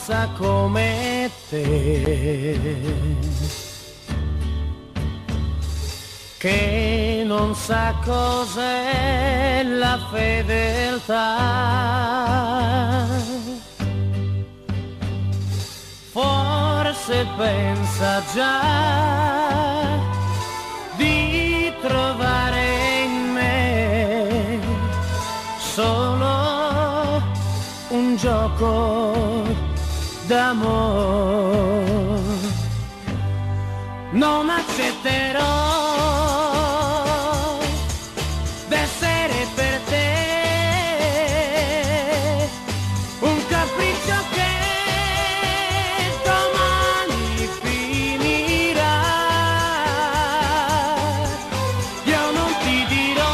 ragazza come te, che non sa cos'è la fedeltà. Forse pensa già di trovare in me solo un gioco d'amore. Non accetterò d'essere per te un capriccio che domani finirà. Io non ti dirò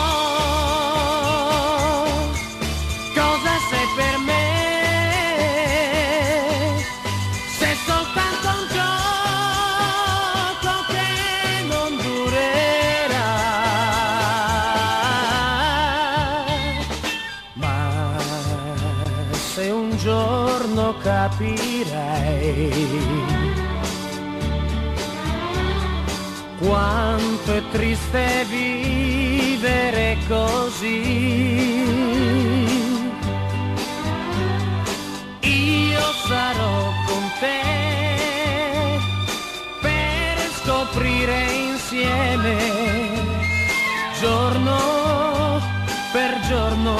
cosa sei per me, se soltanto un gioco che non durerà. Ma se un giorno capirai quanto è triste vivere così, io sarò con te per scoprire insieme giorno per giorno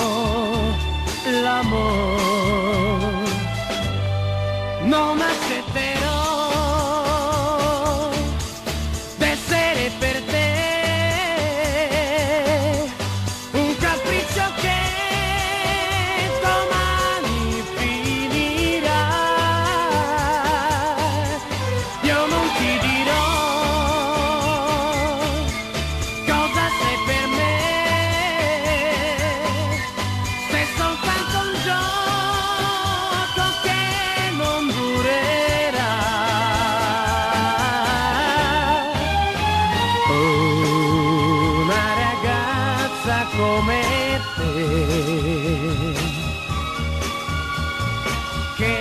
l'amore. Non accetterò d'essere per te un capriccio che domani finirà. Io non ti dirò cosa sei per me, se soltanto un gioco che non durerà. Una ragazza come te, che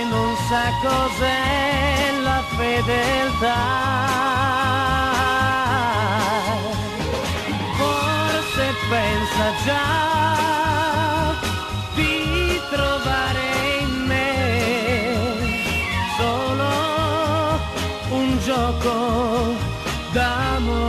non sa cos'è la fedeltà. Forse pensa già di trovare in me solo un gioco d'amore.